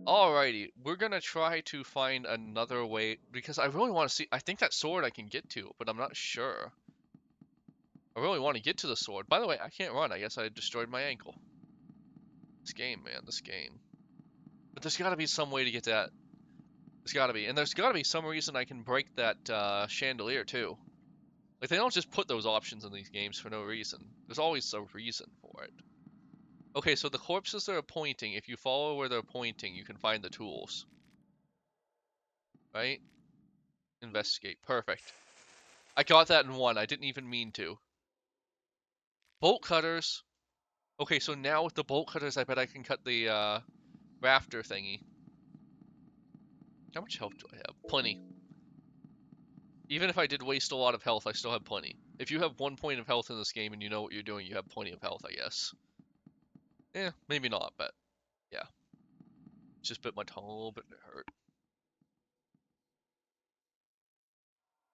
Alrighty, we're gonna try to find another way because I really want to see. I think that sword I can get to, but I'm not sure. I really want to get to the sword. By the way, I can't run. I guess I destroyed my ankle. This game, man, this game. But there's got to be some way to get that. There's got to be, and there's got to be some reason I can break that chandelier too. Like they don't just put those options in these games for no reason. There's always a reason for it. Okay, so the corpses that are pointing, if you follow where they're pointing, you can find the tools. Right? Investigate. Perfect. I got that in one. I didn't even mean to. Bolt cutters. Okay, so now with the bolt cutters, I bet I can cut the rafter thingy. How much health do I have? Plenty. Even if I did waste a lot of health, I still have plenty. If you have 1 point of health in this game and you know what you're doing, you have plenty of health, I guess. Eh, maybe not, but yeah. Just bit my tongue a little bit and it hurt.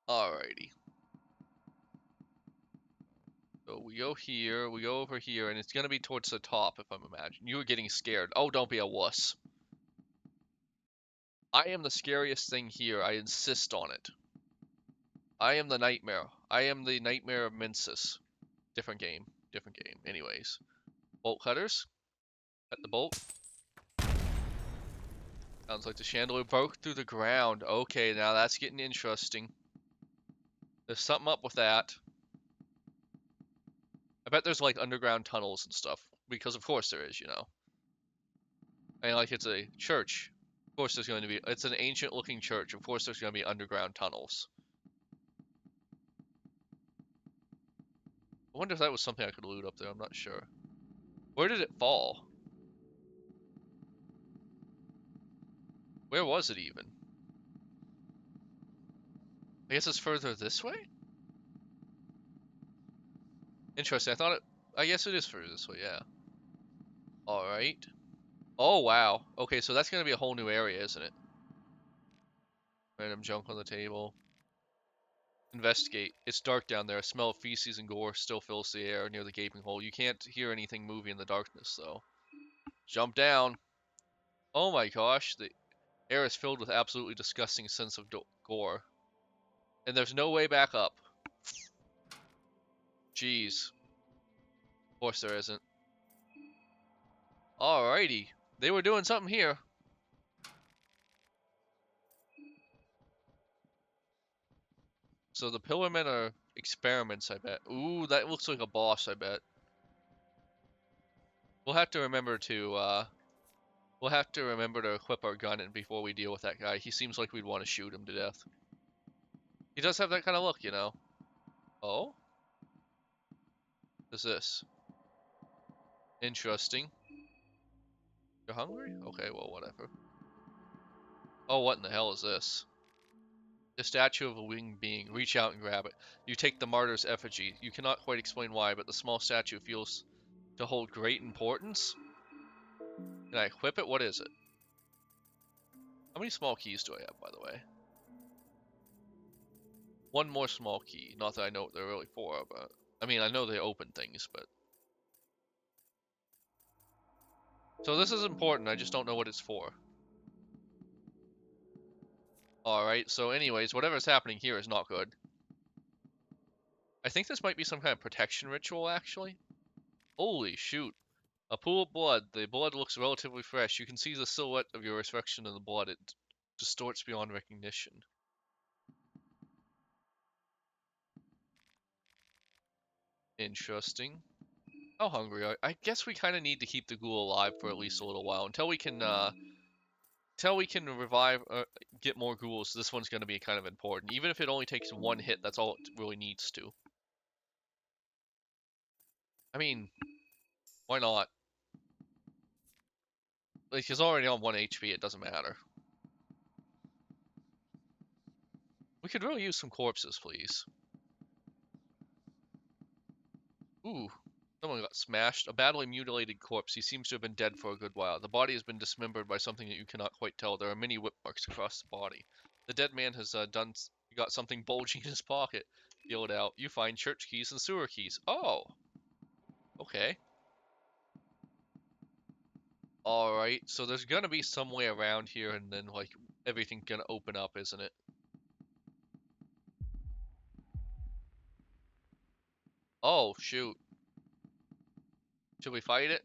Alrighty. So we go here, we go over here, and it's gonna be towards the top if I'm imagining. You were getting scared. Oh, don't be a wuss. I am the scariest thing here. I insist on it. I am the nightmare. I am the nightmare of Mensis. Different game. Different game. Anyways. Bolt cutters. Cut the bolt. Sounds like the chandelier broke through the ground. Okay, now that's getting interesting. There's something up with that. I bet there's like underground tunnels and stuff. Because of course there is, you know. And like it's a church. Of course there's going to be, it's an ancient looking church. Of course there's going to be underground tunnels. I wonder if that was something I could loot up there. I'm not sure. Where did it fall? Where was it even? I guess it's further this way? Interesting. I guess it is further this way, yeah. Alright. Oh, wow. Okay, so that's gonna be a whole new area, isn't it? Random junk on the table. Investigate. It's dark down there. A smell of feces and gore still fills the air near the gaping hole. You can't hear anything moving in the darkness, though. Jump down. Oh my gosh, the air is filled with absolutely disgusting sense of gore. And there's no way back up. Jeez. Of course there isn't. Alrighty. They were doing something here. So the pillar men are experiments, I bet. Ooh, that looks like a boss, I bet. We'll have to remember to equip our gun and before we deal with that guy. He seems like we'd want to shoot him to death. He does have that kind of look, you know. Oh? What's this? Interesting. You're hungry? Okay, well, whatever. Oh, what in the hell is this? The statue of a winged being. Reach out and grab it. You take the martyr's effigy. You cannot quite explain why, but the small statue feels to hold great importance. Can I equip it? What is it? How many small keys do I have, by the way? One more small key. Not that I know what they're really for, but... I mean, I know they open things, but... So this is important, I just don't know what it's for. Alright, so anyways, whatever's happening here is not good. I think this might be some kind of protection ritual, actually. Holy shoot. A pool of blood. The blood looks relatively fresh. You can see the silhouette of your reflection in the blood. It distorts beyond recognition. Interesting. How hungry are I guess we kind of need to keep the ghoul alive for at least a little while until we can revive get more ghouls. This one's going to be kind of important. Even if it only takes one hit, that's all it really needs to. I mean, why not? Like, he's already on 1 HP, it doesn't matter. We could really use some corpses, please. Ooh, someone got smashed. A badly mutilated corpse. He seems to have been dead for a good while. The body has been dismembered by something that you cannot quite tell. There are many whip marks across the body. The dead man has got something bulging in his pocket. Feel it out. You find church keys and sewer keys. Oh, okay. Alright, so there's gonna be some way around here and then, like, everything's gonna open up, isn't it? Oh, shoot. Should we fight it?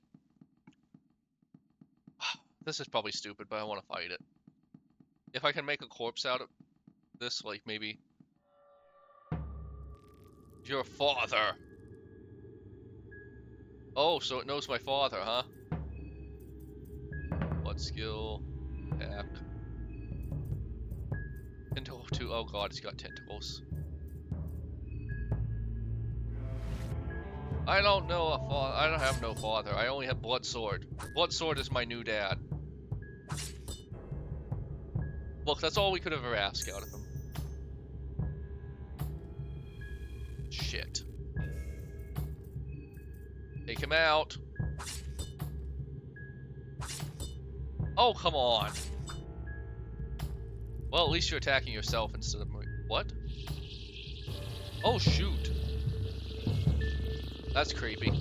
This is probably stupid, but I want to fight it. If I can make a corpse out of this, like, maybe... Your father! Oh, so it knows my father, huh? Blood skill. Attack. Tentacle 2. Oh god, it's got tentacles. I don't know a father. I don't have no father. I only have Blood Sword. Blood Sword is my new dad. Look, that's all we could ever ask out of him. Shit. Take him out. Oh, come on. Well, at least you're attacking yourself instead of... What? Oh, shoot. That's creepy.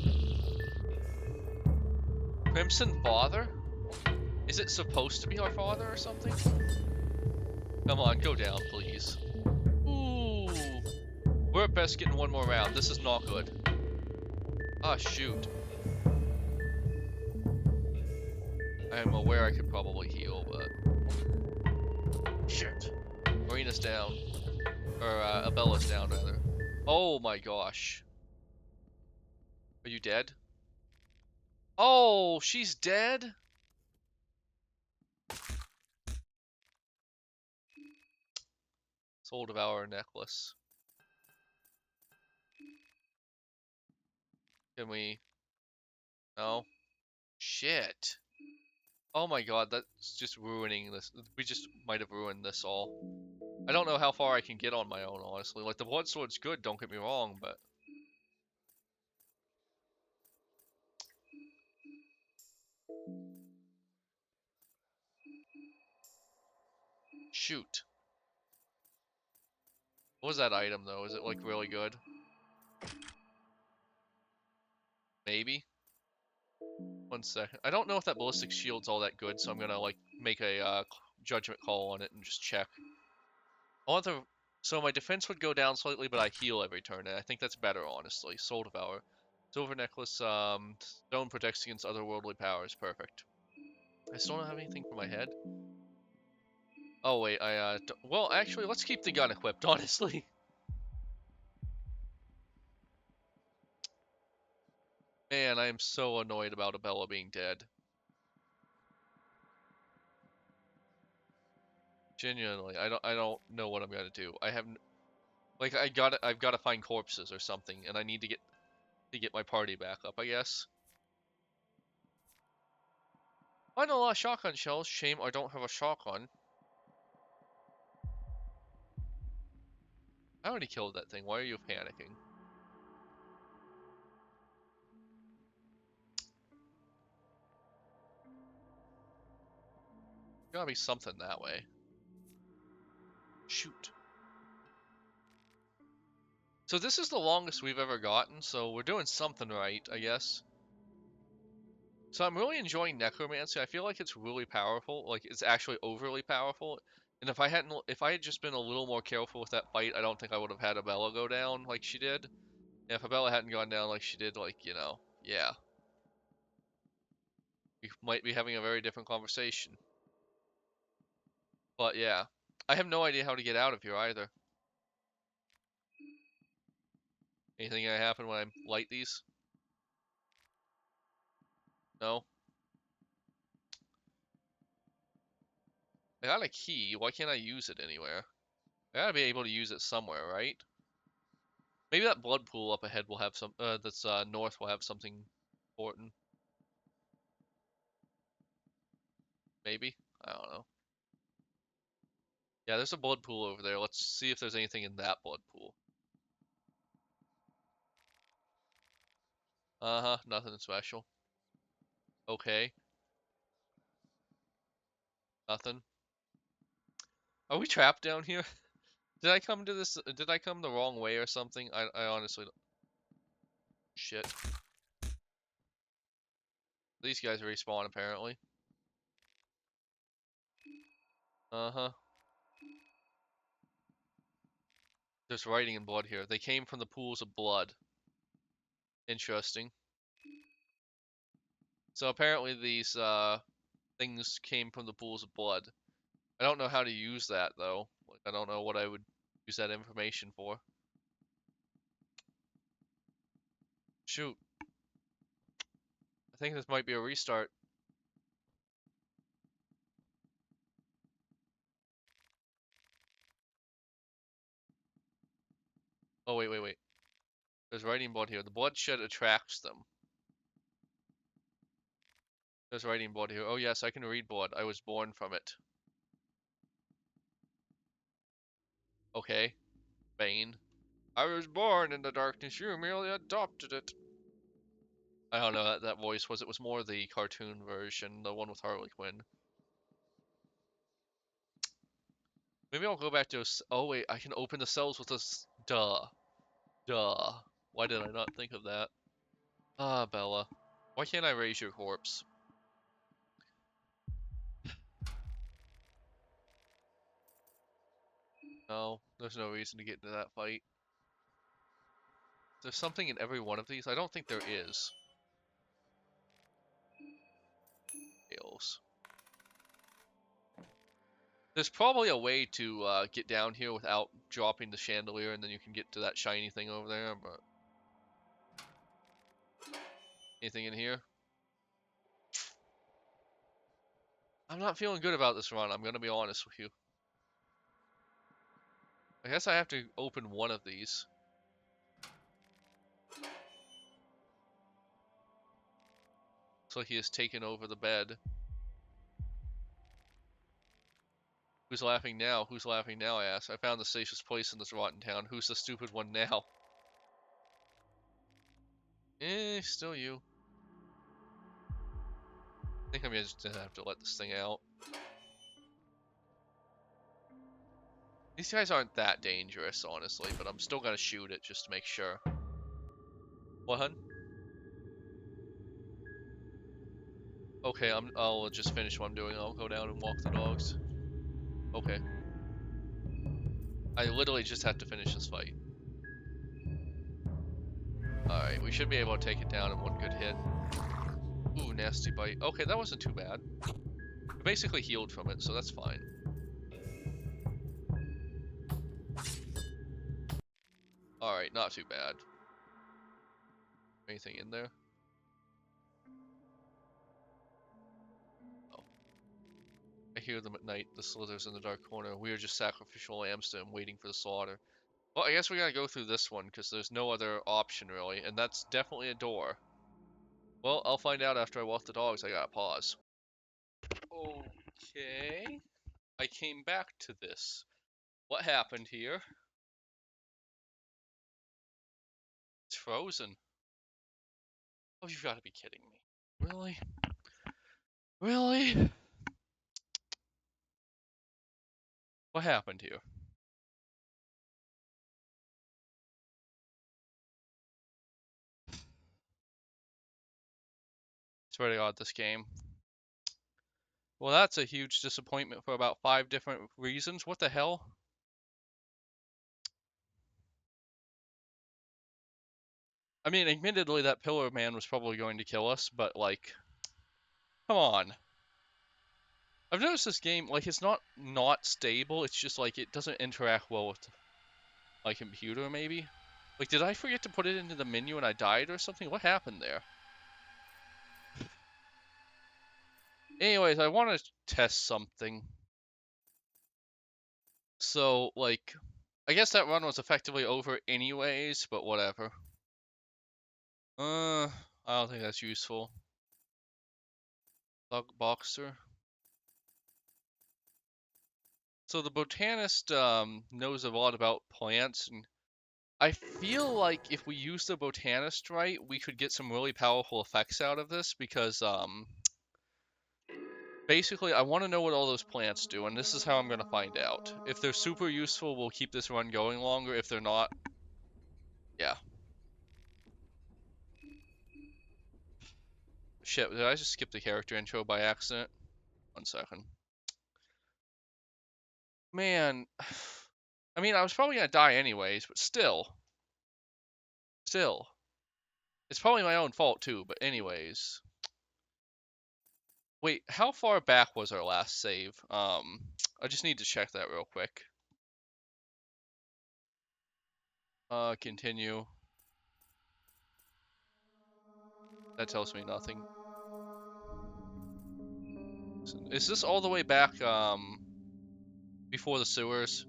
Crimson Father? Is it supposed to be our father or something? Come on, go down, please. Ooh. We're at best getting one more round. This is not good. Ah, shoot. I am aware I could probably heal, but... Shit. Marina's down. Or, Abella's down, rather. Oh my gosh. Are you dead? Oh, she's dead? Soul Devourer necklace. Can we... No? Shit. Oh my god, that's just ruining this. We just might have ruined this all. I don't know how far I can get on my own, honestly. Like, the Blood Sword's good, don't get me wrong, but... Shoot. What was that item, though? Is it, like, really good? Maybe? 1 second. I don't know if that ballistic shield's all that good, so I'm gonna, like, make a, judgment call on it and just check. I want the... So my defense would go down slightly, but I heal every turn, and I think that's better, honestly. Soul Devour. Silver Necklace, stone protects against otherworldly powers. Perfect. I still don't have anything for my head. Oh, wait, well, actually, let's keep the gun equipped, honestly. Man, I am so annoyed about Abella being dead. Genuinely, I don't know what I'm gonna do. I have, like, I've gotta find corpses or something, and I need to get my party back up, I guess. Find a lot of shotgun shells. Shame I don't have a shotgun. I already killed that thing. Why are you panicking? Gotta be something that way. Shoot. So this is the longest we've ever gotten, so we're doing something right, I guess. So I'm really enjoying Necromancy. I feel like it's really powerful. Like, it's actually overly powerful. And if I had just been a little more careful with that fight, I don't think I would have had Abella go down like she did. And if Abella hadn't gone down like she did, like, you know, yeah. We might be having a very different conversation. But yeah. I have no idea how to get out of here either. Anything gonna happen when I light these? No? I got a key. Why can't I use it anywhere? I gotta be able to use it somewhere, right? Maybe that blood pool up ahead will have some, that's, north will have something important. Maybe? I don't know. Yeah, there's a blood pool over there. Let's see if there's anything in that blood pool. Uh-huh, nothing special. Okay, nothing. Are we trapped down here? Did I come to this, did I come the wrong way or something? I honestly don't... Shit. These guys respawn, apparently. Uh-huh. There's writing in blood here. They came from the pools of blood. Interesting. So apparently these, things came from the pools of blood. I don't know how to use that, though. Like, I don't know what I would use that information for. Shoot. I think this might be a restart. Oh, wait. There's writing blood here. The bloodshed attracts them. There's writing blood here. Oh, yes, I can read blood. I was born from it. Okay. Bane. I was born in the darkness. You merely adopted it. I don't know that voice was. It was more the cartoon version, the one with Harley Quinn. Maybe I'll go back to. Oh wait, I can open the cells with this. Duh. Why did I not think of that? Ah, Bella. Why can't I raise your corpse? No, there's no reason to get into that fight. There's something in every one of these? I don't think there is. Fails. There's probably a way to get down here without dropping the chandelier, and then you can get to that shiny thing over there, but... Anything in here? I'm not feeling good about this run, I'm gonna be honest with you. I guess I have to open one of these. Looks like he has taken over the bed. Who's laughing now? Who's laughing now, I ask. I found the safest place in this rotten town. Who's the stupid one now? Still you. I think I'm just gonna have to let this thing out. These guys aren't that dangerous, honestly, but I'm still gonna shoot it just to make sure. What, hun? Okay, I'll just finish what I'm doing. I'll go down and walk the dogs. Okay. I literally just have to finish this fight. Alright, we should be able to take it down in one good hit. Ooh, nasty bite. Okay, that wasn't too bad. I basically healed from it, so that's fine. Alright, not too bad. Anything in there? Oh. I hear them at night, the slithers in the dark corner. We are just sacrificial lambs to him, waiting for the slaughter. Well, I guess we gotta go through this one, because there's no other option, really, and that's definitely a door. Well, I'll find out after I walk the dogs. I gotta pause. Okay. I came back to this. What happened here? It's frozen. Oh, you've got to be kidding me. Really? Really? What happened here? Swear to God, this game. Well, that's a huge disappointment for about 5 different reasons. What the hell? I mean, admittedly, that Pillar Man was probably going to kill us, but, like, come on. I've noticed this game, like, it's not stable, it's just, like, it doesn't interact well with my computer, maybe? Like, did I forget to put it into the menu and I died or something? What happened there? Anyways, I want to test something. So, like, I guess that run was effectively over anyways, but whatever. I don't think that's useful. Bug Boxer. So the botanist knows a lot about plants, and I feel like if we use the botanist right, we could get some really powerful effects out of this because basically I want to know what all those plants do, and this is how I'm going to find out. If they're super useful, we'll keep this run going longer. If they're not, yeah. Shit, did I just skip the character intro by accident? 1 second. Man, I mean, I was probably gonna die anyways, but still, it's probably my own fault too. But anyways, wait, how far back was our last save? I just need to check that real quick. Continue. That tells me nothing. Is this all the way back, before the sewers?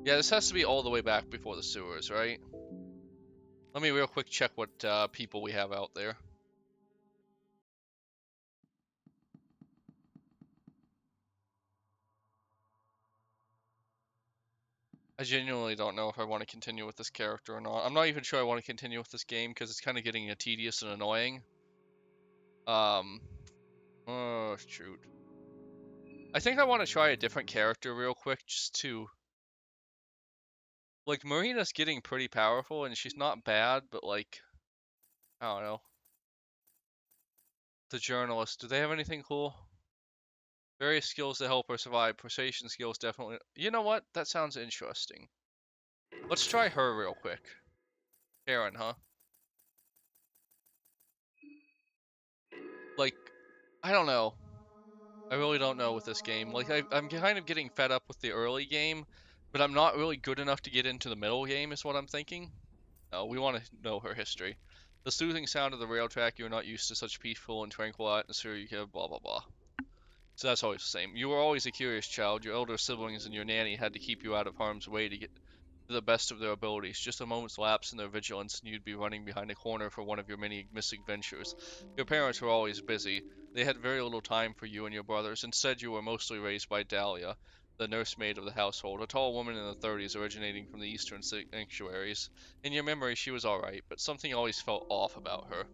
Yeah, this has to be all the way back before the sewers, right? Let me real quick check what, people we have out there. I genuinely don't know if I want to continue with this character or not. I'm not even sure I want to continue with this game because it's kind of getting tedious and annoying. Oh, shoot. I think I want to try a different character real quick just to... Like, Marina's getting pretty powerful and she's not bad, but like, I don't know. The journalist, do they have anything cool? Various skills to help her survive. Persuasion skills definitely... You know what? That sounds interesting. Let's try her real quick. Karen, huh? Like, I don't know. I really don't know with this game. Like, I'm kind of getting fed up with the early game, but I'm not really good enough to get into the middle game, is what I'm thinking. No, we want to know her history. The soothing sound of the rail track, you are not used to such peaceful and tranquil atmosphere, you can blah blah blah. So that's always the same. You were always a curious child. Your elder siblings and your nanny had to keep you out of harm's way to get to the best of their abilities. Just a moment's lapse in their vigilance, and you'd be running behind a corner for one of your many misadventures. Your parents were always busy. They had very little time for you and your brothers. Instead, you were mostly raised by Dahlia, the nursemaid of the household, a tall woman in the 30s originating from the eastern sanctuaries. In your memory, she was alright, but something always felt off about her.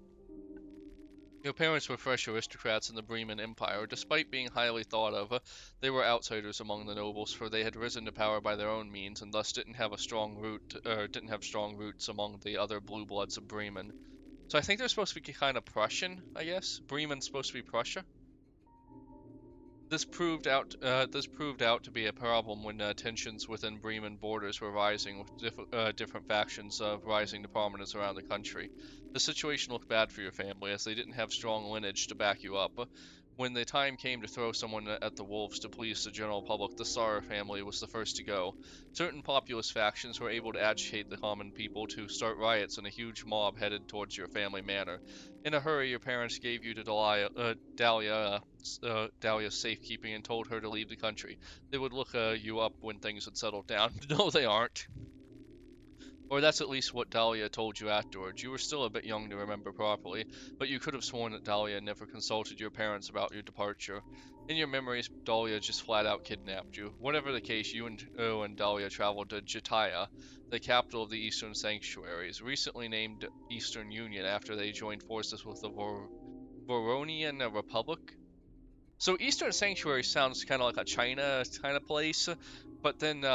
Your parents were fresh aristocrats in the Bremen Empire. Despite being highly thought of, they were outsiders among the nobles, for they had risen to power by their own means, and thus didn't have strong roots among the other blue bloods of Bremen. So I think they're supposed to be kind of Prussian, I guess. Bremen's supposed to be Prussia. This proved out to be a problem when tensions within Bremen borders were rising, with different factions rising to prominence around the country. The situation looked bad for your family, as they didn't have strong lineage to back you up. When the time came to throw someone at the wolves to please the general public, the Sara family was the first to go. Certain populist factions were able to agitate the common people to start riots, and a huge mob headed towards your family manor. In a hurry, your parents gave you to Dahlia's safekeeping and told her to leave the country. They would look you up when things had settled down. No, they aren't. Or that's at least what Dahlia told you afterwards. You were still a bit young to remember properly, but you could have sworn that Dahlia never consulted your parents about your departure. In your memories, Dahlia just flat out kidnapped you. Whatever the case, you and Dahlia traveled to Jataya, the capital of the Eastern Sanctuaries, recently named Eastern Union after they joined forces with the Voronian Republic. So Eastern Sanctuary sounds kind of like a China kind of place, but then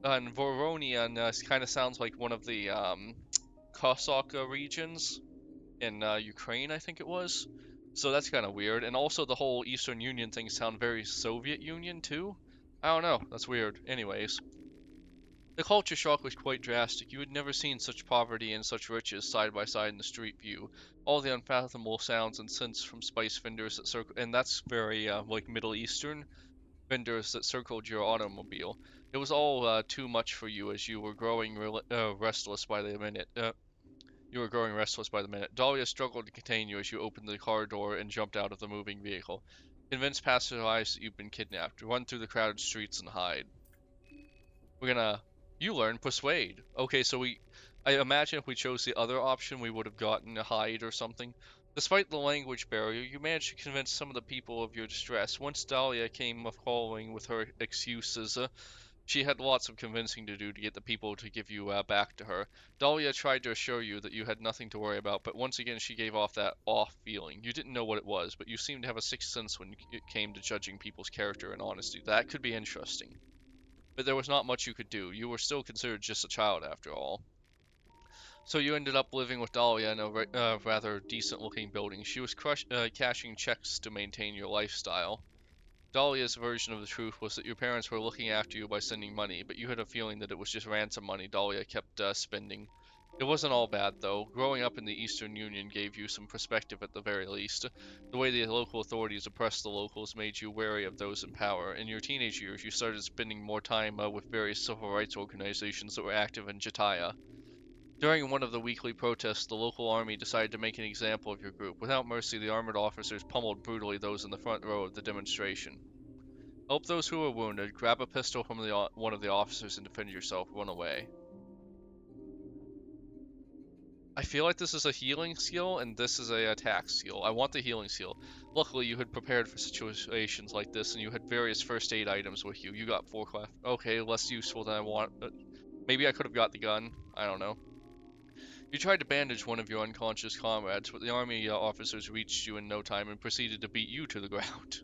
and Voronian kind of sounds like one of the Cossack regions in Ukraine, I think it was. So that's kind of weird. And also the whole Eastern Union thing sound very Soviet Union too. I don't know. That's weird. Anyways, the culture shock was quite drastic. You had never seen such poverty and such riches side by side in the street view. All the unfathomable sounds and scents from spice vendors that circle, and that's very like Middle Eastern vendors that circled your automobile. It was all too much for you as you were growing restless by the minute. Dahlia struggled to contain you as you opened the car door and jumped out of the moving vehicle. Convince passersby that you've been kidnapped. Run through the crowded streets and hide. We're gonna... You learn Persuade. Okay, so I imagine if we chose the other option, we would have gotten a hide or something. Despite the language barrier, you managed to convince some of the people of your distress. Once Dahlia came of calling with her excuses, she had lots of convincing to do to get the people to give you back to her. Dahlia tried to assure you that you had nothing to worry about, but once again she gave off that off feeling. You didn't know what it was, but you seemed to have a sixth sense when it came to judging people's character and honesty. That could be interesting. But there was not much you could do. You were still considered just a child after all. So you ended up living with Dahlia in a rather decent-looking building. She was cashing checks to maintain your lifestyle. Dahlia's version of the truth was that your parents were looking after you by sending money, but you had a feeling that it was just ransom money Dahlia kept spending. It wasn't all bad, though. Growing up in the Eastern Union gave you some perspective at the very least. The way the local authorities oppressed the locals made you wary of those in power. In your teenage years, you started spending more time with various civil rights organizations that were active in Jataya. During one of the weekly protests, the local army decided to make an example of your group. Without mercy, the armored officers pummeled brutally those in the front row of the demonstration. Help those who are wounded, grab a pistol from one of the officers and defend yourself, run away. I feel like this is a healing skill and this is a attack skill. I want the healing skill. Luckily, you had prepared for situations like this and you had various first aid items with you. You got 4 class. Okay, less useful than I want. Maybe I could have got the gun. I don't know. You tried to bandage one of your unconscious comrades, but the army officers reached you in no time and proceeded to beat you to the ground.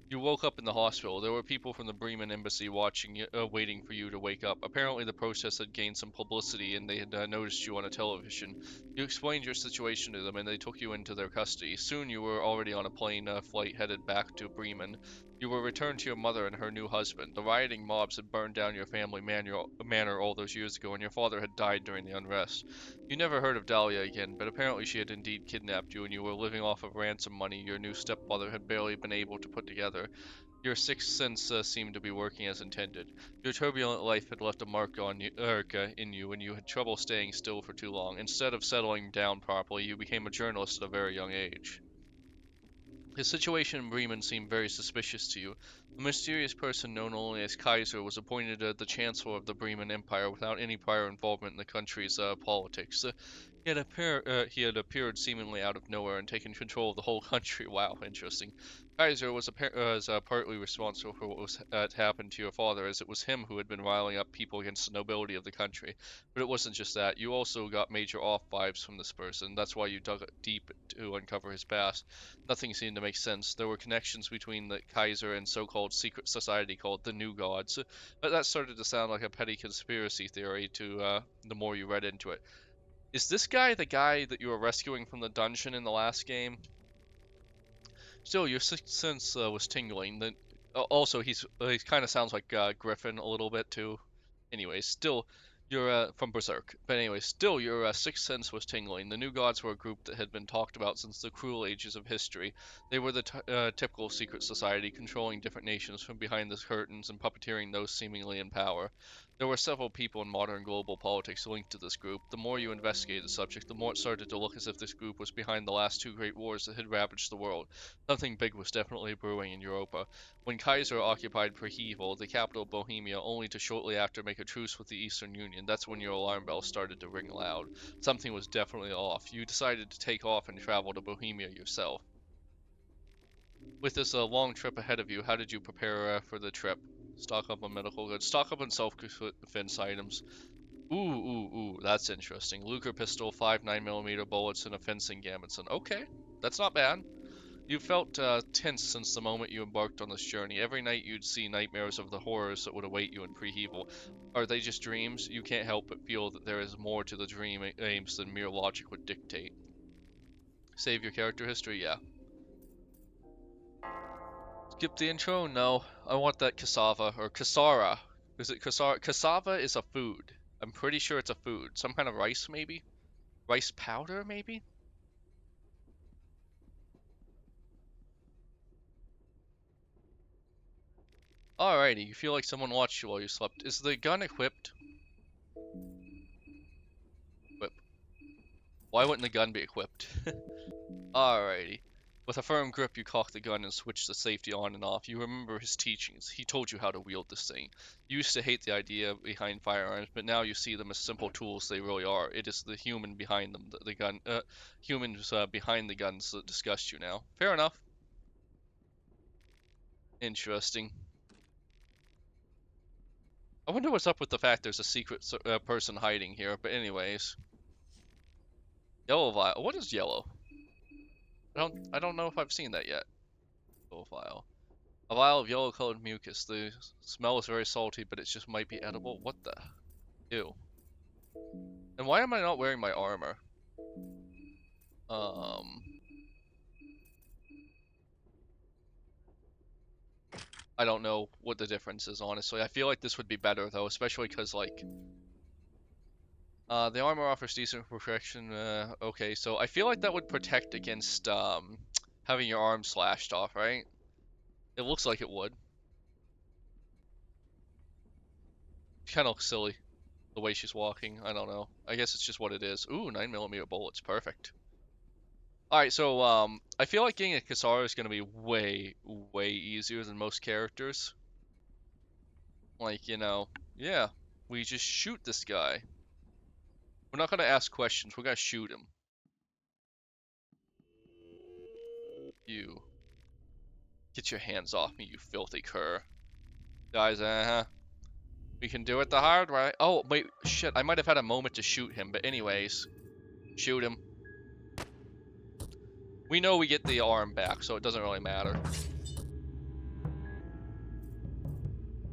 You woke up in the hospital. There were people from the Bremen embassy watching you, waiting for you to wake up. Apparently, the protest had gained some publicity, and they had noticed you on a television. You explained your situation to them, and they took you into their custody. Soon, you were already on a plane flight headed back to Bremen. You were returned to your mother and her new husband. The rioting mobs had burned down your family manor all those years ago, and your father had died during the unrest. You never heard of Dahlia again, but apparently she had indeed kidnapped you, and you were living off of ransom money your new stepfather had barely been able to put together. Your sixth sense seemed to be working as intended. Your turbulent life had left a mark on you, in you, and you had trouble staying still for too long. Instead of settling down properly, you became a journalist at a very young age. His situation in Bremen seemed very suspicious to you. A mysterious person known only as Kaiser was appointed the Chancellor of the Bremen Empire without any prior involvement in the country's politics. He had appeared seemingly out of nowhere and taken control of the whole country. Wow, interesting. Kaiser was partly responsible for what was happened to your father, as it was him who had been riling up people against the nobility of the country. But it wasn't just that. You also got major off vibes from this person. That's why you dug deep to uncover his past. Nothing seemed to make sense. There were connections between the Kaiser and so-called secret society called the New Gods, but that started to sound like a petty conspiracy theory to the more you read into it. Is this guy the guy that you were rescuing from the dungeon in the last game? Still, your sixth sense was tingling. Also, he kind of sounds like Griffin a little bit too. Anyways, still, you're from Berserk. But anyways, still, your sixth sense was tingling. The New Gods were a group that had been talked about since the cruel ages of history. They were the typical secret society, controlling different nations from behind the curtains and puppeteering those seemingly in power. There were several people in modern global politics linked to this group. The more you investigated the subject, the more it started to look as if this group was behind the last 2 great wars that had ravaged the world. Something big was definitely brewing in Europa. When Kaiser occupied Prhevel, the capital of Bohemia, only to shortly after make a truce with the Eastern Union, that's when your alarm bells started to ring loud. Something was definitely off. You decided to take off and travel to Bohemia yourself. With this long trip ahead of you, how did you prepare for the trip? Stock up on medical goods. Stock up on self-defense items. Ooh, that's interesting. Luger pistol, 5 9mm bullets, and a fencing gambeson. Okay, that's not bad. You felt tense since the moment you embarked on this journey. Every night you'd see nightmares of the horrors that would await you in Prhevel. Are they just dreams? You can't help but feel that there is more to the dream aims than mere logic would dictate. Save your character history? Yeah. Skip the intro? No. I want that cassava, or cassara. Is it cassara? Cassava is a food. I'm pretty sure it's a food. Some kind of rice, maybe? Rice powder, maybe? Alrighty, you feel like someone watched you while you slept. Is the gun equipped? Equip. Why wouldn't the gun be equipped? Alrighty. With a firm grip, you cock the gun and switch the safety on and off. You remember his teachings. He told you how to wield this thing. You used to hate the idea behind firearms, but now you see them as simple tools they really are. It is the human behind them, humans behind the guns that disgust you now. Fair enough. Interesting. I wonder what's up with the fact there's a secret person hiding here, but anyways. Yellow vial. What is yellow? I don't know if I've seen that yet. Yellow vial. A vial of yellow-colored mucus. The smell is very salty, but it just might be edible. What the? Ew. And why am I not wearing my armor? Um, I don't know what the difference is, honestly. I feel like this would be better, though, especially because, like, the armor offers decent protection. Okay, so I feel like that would protect against, having your arm slashed off, right? It looks like it would. Kind of silly, the way she's walking. I don't know. I guess it's just what it is. Ooh, 9mm bullets. Perfect. Alright, so, I feel like getting a Kisara is going to be way, way easier than most characters. Like, you know, yeah, we just shoot this guy. We're not going to ask questions, we're going to shoot him. You. Get your hands off me, you filthy cur. Guys, we can do it the hard way. Oh, wait, shit, I might have had a moment to shoot him, but anyways. Shoot him. We know we get the arm back, so it doesn't really matter.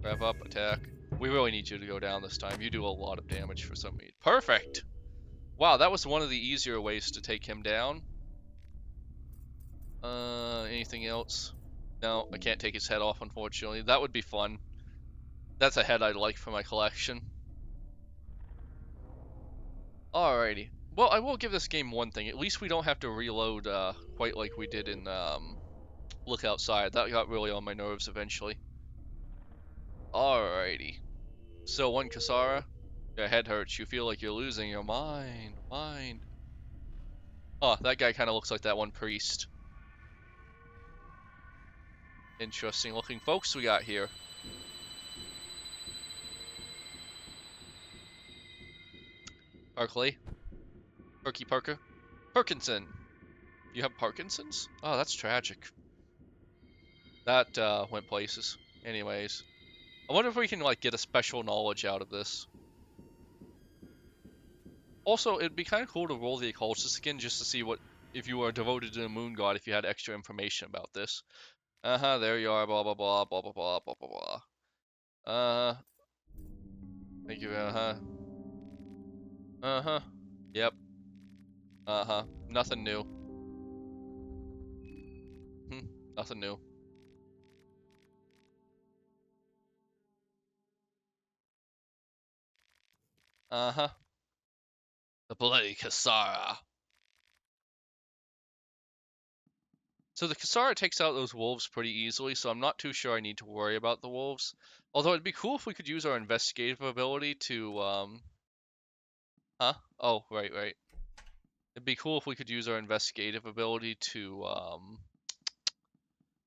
Rev up, attack. We really need you to go down this time. You do a lot of damage for some reason. Perfect! Wow, that was one of the easier ways to take him down. Anything else? No, I can't take his head off, unfortunately. That would be fun. That's a head I'd like for my collection. Alrighty. Well, I will give this game one thing. At least we don't have to reload quite like we did in Look Outside. That got really on my nerves eventually. Alrighty. So one Kasara, your head hurts. You feel like you're losing your mind. Oh, that guy kind of looks like that one priest. Interesting looking folks we got here. Barkley. Perky Parker. Parkinson. You have Parkinson's? Oh, that's tragic. That went places. Anyways. I wonder if we can, like, get a special knowledge out of this. Also, it'd be kind of cool to roll the occultist again just to see what, if you were devoted to the moon god, if you had extra information about this. There you are, blah blah blah, blah blah blah, blah blah blah. Thank you, Yep. Nothing new. Nothing new. The bloody Kasara. So the Kasara takes out those wolves pretty easily, so I'm not too sure I need to worry about the wolves. Although it'd be cool if we could use our investigative ability to, Oh, right. It'd be cool if we could use our investigative ability to,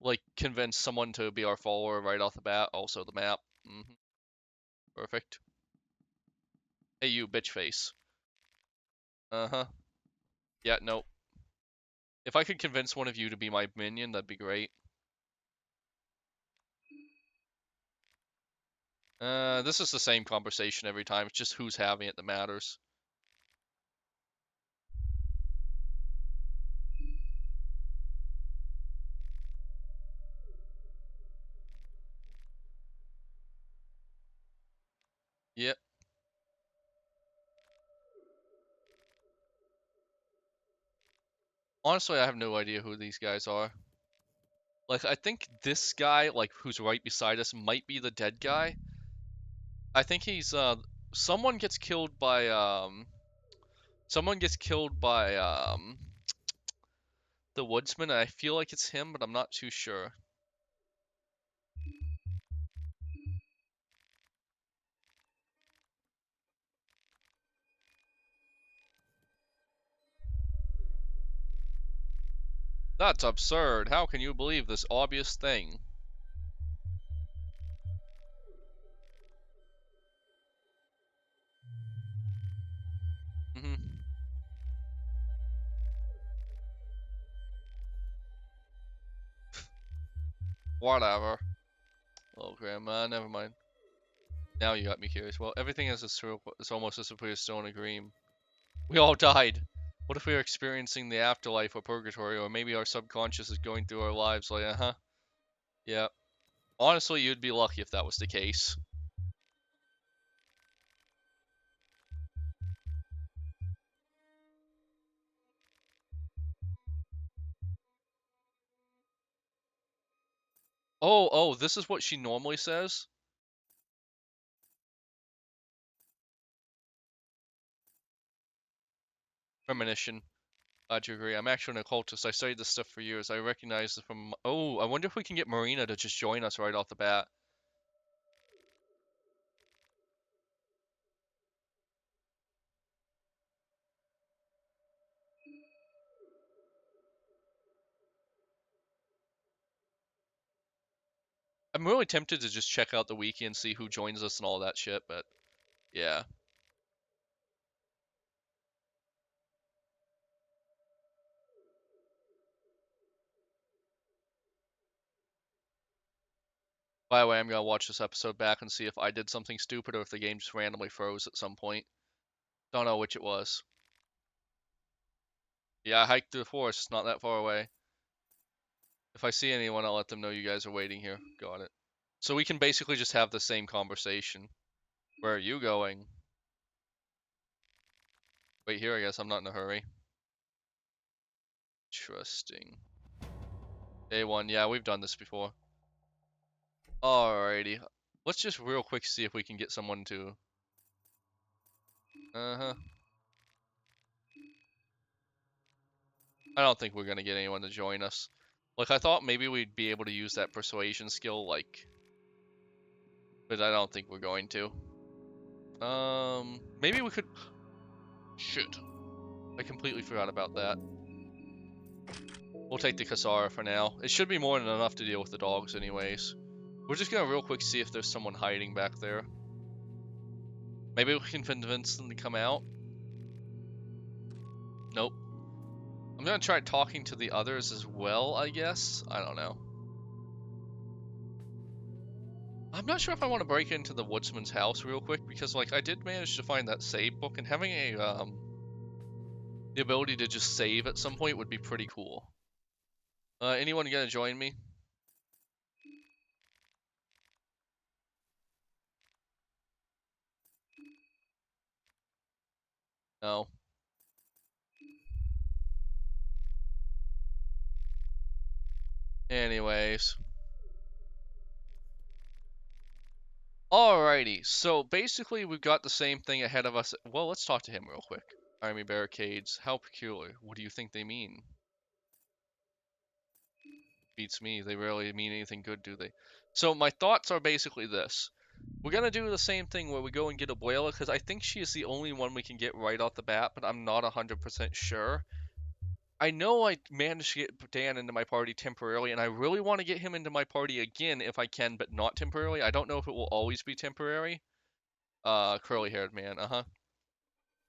like, convince someone to be our follower right off the bat. Also the map. Perfect. Hey, you, bitch face. Yeah, nope. If I could convince one of you to be my minion, that'd be great. This is the same conversation every time. It's just who's having it that matters. Yep. Honestly, I have no idea who these guys are. Like, I think this guy, like, who's right beside us might be the dead guy. I think he's, someone gets killed by, the woodsman, and I feel like it's him, but I'm not too sure. That's absurd. How can you believe this obvious thing? Whatever. Oh, Grandma, never mind. Now you got me curious. Well, everything is it's almost as if we were still in a dream. We all died. What if we are experiencing the afterlife or purgatory, or maybe our subconscious is going through our lives like, yeah. Honestly, you'd be lucky if that was the case. Oh, this is what she normally says? Premonition. Glad you agree. I'm actually an occultist. I studied this stuff for years. I recognize it from... Oh, I wonder if we can get Marina to just join us right off the bat. I'm really tempted to just check out the wiki and see who joins us and all that shit, but yeah. By the way, I'm gonna watch this episode back and see if I did something stupid or if the game just randomly froze at some point. Don't know which it was. Yeah, I hiked through the forest. It's not that far away. If I see anyone, I'll let them know you guys are waiting here. Got it. So we can basically just have the same conversation. Where are you going? Wait here, I guess. I'm not in a hurry. Interesting. Day one. Yeah, we've done this before. Alrighty. Let's just real quick see if we can get someone to... Uh-huh. I don't think we're gonna get anyone to join us. Like, I thought maybe we'd be able to use that persuasion skill, like... But I don't think we're going to. Maybe we could... Shit. I completely forgot about that. We'll take the Kasara for now. It should be more than enough to deal with the dogs anyways. We're just gonna real quick see if there's someone hiding back there. Maybe we can convince them to come out. Nope. I'm gonna try talking to the others as well, I guess. I don't know. I'm not sure if I want to break into the woodsman's house real quick because, like, I did manage to find that save book, and having a the ability to just save at some point would be pretty cool. Anyone gonna join me? No. Anyways. Alrighty, so basically we've got the same thing ahead of us. Well, let's talk to him real quick. Army barricades, how peculiar. What do you think they mean? Beats me, they rarely mean anything good, do they? So my thoughts are basically this. We're gonna do the same thing where we go and get Abuela, because I think she is the only one we can get right off the bat, but I'm not 100% sure. I know I managed to get Dan into my party temporarily, and I really want to get him into my party again if I can, but not temporarily. I don't know if it will always be temporary. Curly-haired man, uh-huh.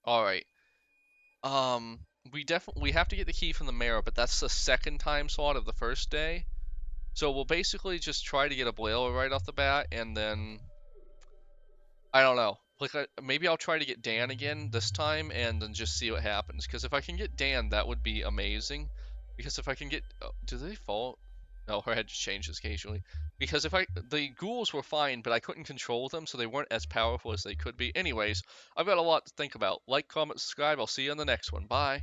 Alright. We have to get the key from the mayor, but that's the second time slot of the first day. So we'll basically just try to get a Blaila right off the bat, and then I don't know. Like, maybe I'll try to get Dan again this time, and then just see what happens. Because if I can get Dan, that would be amazing. Because if I can get, do they fall? No, her head just changes occasionally. Because the ghouls were fine, but I couldn't control them, so they weren't as powerful as they could be. Anyways, I've got a lot to think about. Like, comment, subscribe. I'll see you on the next one. Bye.